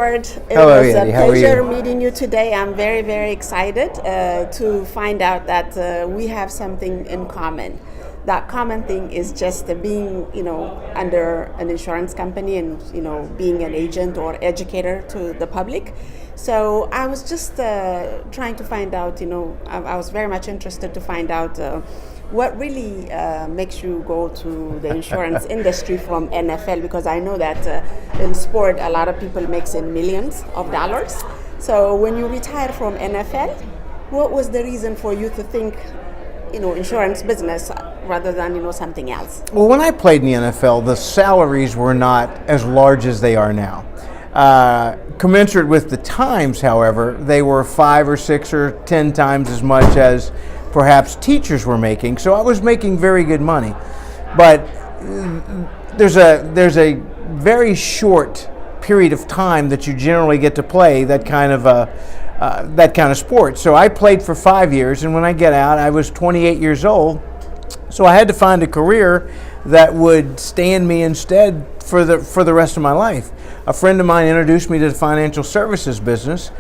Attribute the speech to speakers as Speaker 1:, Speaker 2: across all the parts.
Speaker 1: It
Speaker 2: Hello,
Speaker 1: was a
Speaker 2: Yetti. How are
Speaker 1: pleasure
Speaker 2: you?
Speaker 1: meeting you today. I'm very, very excited to find out that we have something in common. That common thing is just being, under an insurance company and, being an agent or educator to the public. So I was just trying to find out, I was very much interested to find out what really makes you go to the insurance industry from NFL? Because I know that in sport, a lot of people makes in millions of dollars. So when you retired from NFL, what was the reason for you to think, insurance business rather than something else?
Speaker 2: Well, when I played in the NFL, the salaries were not as large as they are now. Commensurate with the times, however, they were 5 or 6 or 10 times as much as perhaps teachers were making. So I was making very good money. But there's a very short period of time that you generally get to play that kind of sport. So I played for 5 years, and when I get out, I was 28 years old. So I had to find a career that would stand me instead for the rest of my life. A friend of mine introduced me to the financial services business.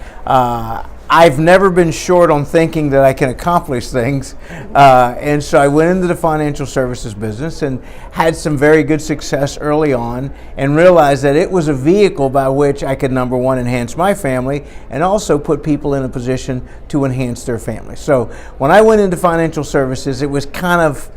Speaker 2: I've never been short on thinking that I can accomplish things, and so I went into the financial services business and had some very good success early on, and realized that it was a vehicle by which I could, number one, enhance my family and also put people in a position to enhance their family. So when I went into financial services, it was kind of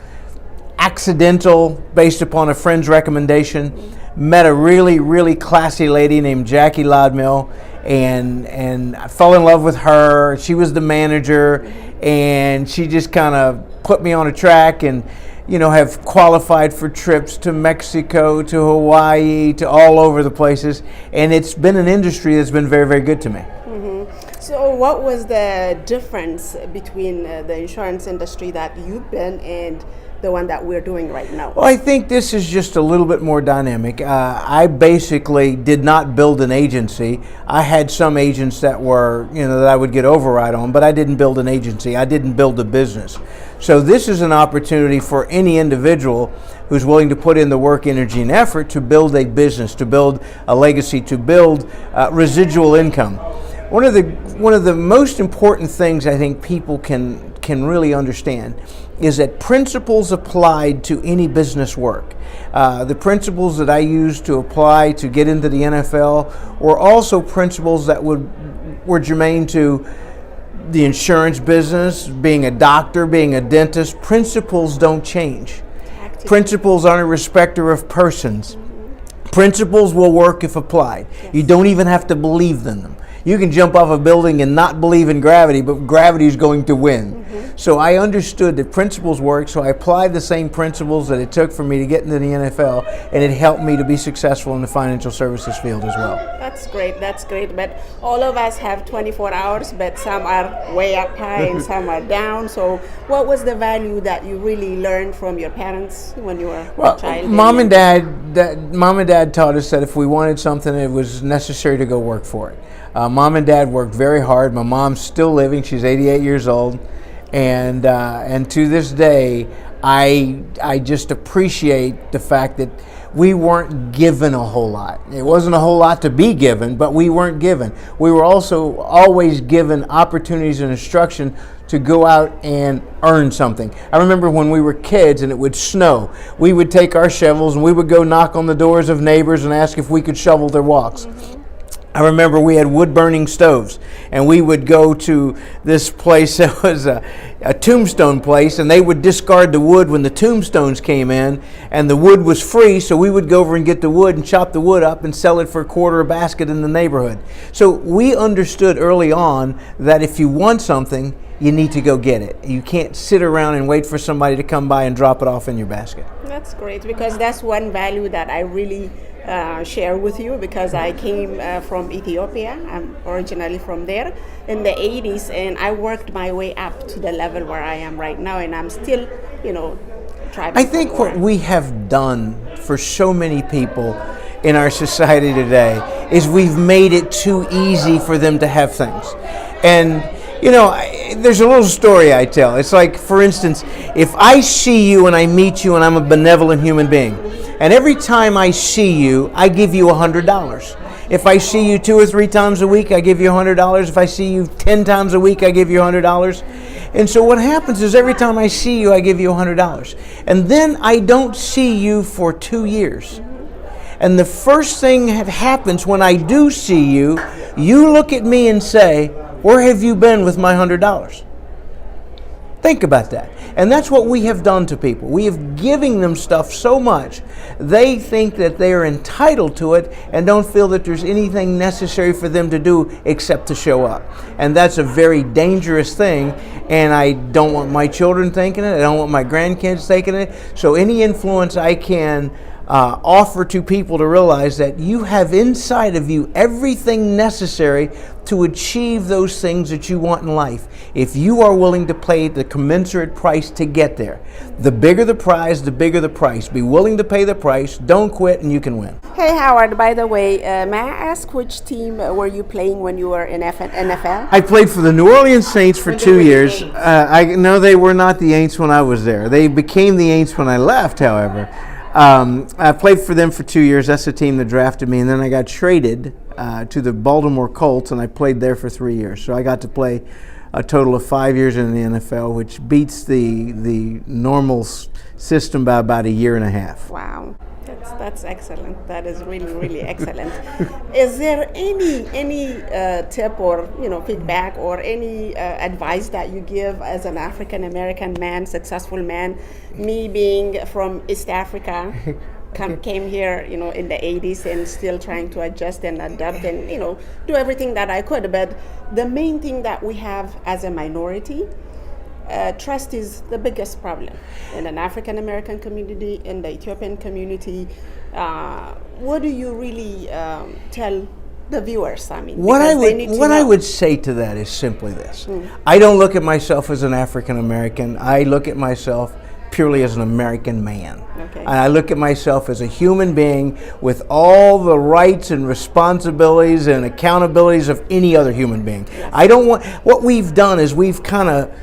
Speaker 2: accidental, based upon a friend's recommendation. Met a really, really classy lady named Jackie Lodmill, and I fell in love with her. She was the manager, and she just kind of put me on a track, and have qualified for trips to Mexico, to Hawaii, to all over the places, and it's been an industry that's been very, very good to me.
Speaker 1: Mm-hmm. So what was the difference between the insurance industry that you've been and the one that we're doing right now?
Speaker 2: Well, I think this is just a little bit more dynamic. I basically did not build an agency. I had some agents that were, that I would get override on, but I didn't build an agency. I didn't build a business. So this is an opportunity for any individual who's willing to put in the work, energy, and effort to build a business, to build a legacy, to build residual income. One of the most important things I think people can really understand is that principles applied to any business work. The principles that I used to apply to get into the NFL were also principles that were germane to the insurance business, being a doctor, being a dentist. Principles don't change. Principles aren't a respecter of persons. Principles will work if applied.
Speaker 1: Yes.
Speaker 2: You don't even have to believe in them. You can jump off a building and not believe in gravity, but gravity is going to win. Mm-hmm. So I understood that principles work, so I applied the same principles that it took for me to get into the NFL, and it helped me to be successful in the financial services field as well.
Speaker 1: That's great, but all of us have 24 hours, but some are way up high and some are down. So what was the value that you really learned from your parents when you were a child?
Speaker 2: Mom and Dad taught us that if we wanted something, it was necessary to go work for it. Mom and Dad worked very hard. My mom's still living. She's 88 years old. And to this day, I just appreciate the fact that we weren't given a whole lot. It wasn't a whole lot to be given, but we weren't given. We were also always given opportunities and instruction to go out and earn something. I remember when we were kids and it would snow, we would take our shovels and we would go knock on the doors of neighbors and ask if we could shovel their walks. Mm-hmm. I remember we had wood-burning stoves, and we would go to this place that was a tombstone place, and they would discard the wood when the tombstones came in, and the wood was free, so we would go over and get the wood and chop the wood up and sell it for $1 a basket in the neighborhood. So we understood early on that if you want something, you need to go get it. You can't sit around and wait for somebody to come by and drop it off in your basket.
Speaker 1: That's great, because that's one value that I really share with you, because I came from Ethiopia. I'm originally from there in the 80s, and I worked my way up to the level where I am right now, and I'm still, trying.
Speaker 2: I think what we have done for so many people in our society today is we've made it too easy for them to have things. And there's a little story I tell. It's like, for instance, if I see you and I meet you and I'm a benevolent human being, and every time I see you, I give you $100. If I see you 2 or 3 times a week, I give you $100. If I see you 10 times a week, I give you $100. And so what happens is every time I see you, I give you $100. And then I don't see you for 2 years. And the first thing that happens when I do see you, you look at me and say, where have you been with my $100? Think about that. And that's what we have done to people. We have given them stuff so much, they think that they are entitled to it and don't feel that there's anything necessary for them to do except to show up. And that's a very dangerous thing, and I don't want my children thinking it. I don't want my grandkids thinking it. So any influence I can offer to people to realize that you have inside of you everything necessary to achieve those things that you want in life. If you are willing to pay the commensurate price to get there, the bigger the prize, the bigger the price. Be willing to pay the price, don't quit, and you can win.
Speaker 1: Hey Howard, by the way, may I ask which team were you playing when you were in NFL?
Speaker 2: I played for the New Orleans Saints for 2 years. I know they were not the Aints when I was there. They became the Aints when I left, however. I played for them for 2 years. That's the team that drafted me. And then I got traded to the Baltimore Colts, and I played there for 3 years. So I got to play a total of 5 years in the NFL, which beats the normal system by about 1.5 years.
Speaker 1: Wow. That's excellent. That is really, really excellent. Is there any tip or feedback or any advice that you give as an African American man, successful man? Me being from East Africa, came here, in the 80s and still trying to adjust and adapt and do everything that I could. But the main thing that we have as a minority. Trust is the biggest problem in an African American community, in the Ethiopian community. What do you really tell the viewers? I mean,
Speaker 2: what I would say to that is simply this: I don't look at myself as an African American. I look at myself purely as an American man.
Speaker 1: Okay.
Speaker 2: And I look at myself as a human being with all the rights and responsibilities and accountabilities of any other human being.
Speaker 1: Yes.
Speaker 2: I don't want. What we've done is we've kind of.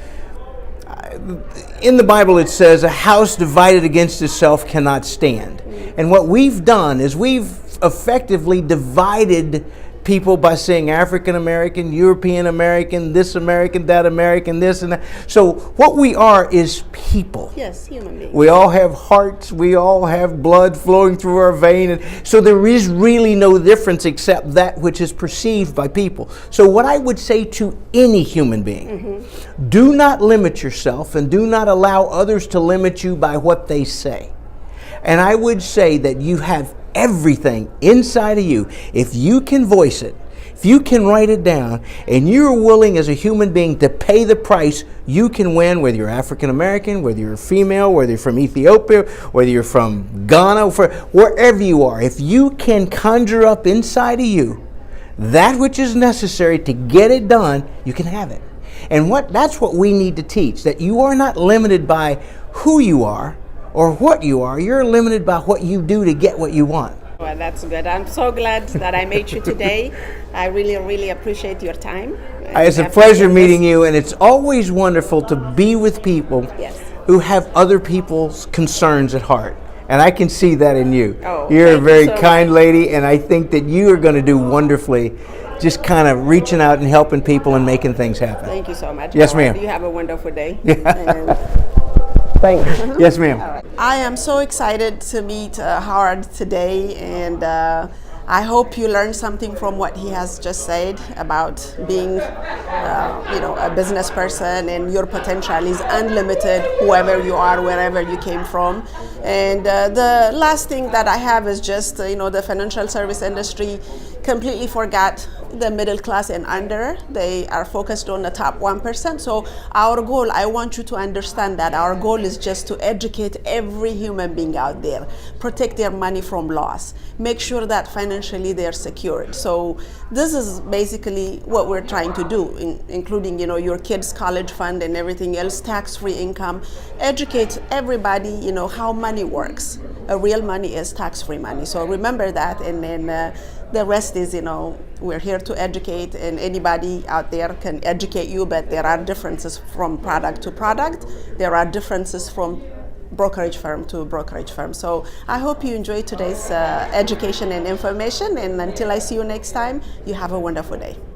Speaker 2: In the Bible it says a house divided against itself cannot stand. And what we've done is we've effectively divided people by saying African American, European American, this American, that American, this and that. So what we are is people.
Speaker 1: Yes, human beings.
Speaker 2: We all have hearts, we all have blood flowing through our vein, and so there is really no difference except that which is perceived by people. So what I would say to any human being, do not limit yourself and do not allow others to limit you by what they say. And I would say that you have everything inside of you. If you can voice it, if you can write it down, and you're willing as a human being to pay the price, you can win, whether you're African American, whether you're female, whether you're from Ethiopia, whether you're from Ghana, wherever you are. If you can conjure up inside of you that which is necessary to get it done, you can have it. And that's what we need to teach, that you are not limited by who you are or what you are. You're limited by what you do to get what you want.
Speaker 1: Well, that's good. I'm so glad that I met you today. I really, really appreciate your time.
Speaker 2: It's a pleasure meeting you, and it's always wonderful to be with people who have other people's concerns at heart. And I can see that in you. You're a very kind lady, and I think that you are going to do wonderfully, just kind of reaching out and helping people and making things happen.
Speaker 1: Thank you so much.
Speaker 2: Yes, ma'am.
Speaker 1: You have a wonderful day.
Speaker 2: Thanks. Yes, ma'am.
Speaker 1: Right. I am so excited to meet Howard today, and I hope you learned something from what he has just said about being, a business person, and your potential is unlimited, whoever you are, wherever you came from. And the last thing that I have is just, the financial service industry completely forgot the middle class and under. They are focused on the top 1%. So our goal, I want you to understand that our goal is just to educate every human being out there, protect their money from loss, make sure that financially they're secured. So this is basically what we're trying to do, including your kids' college fund and everything else, tax-free income, educate everybody, how money works. Real money is tax-free money. So remember that, and then the rest is, we're here to educate, and anybody out there can educate you, but there are differences from product to product. There are differences from brokerage firm to brokerage firm. So I hope you enjoyed today's education and information, and until I see you next time, you have a wonderful day.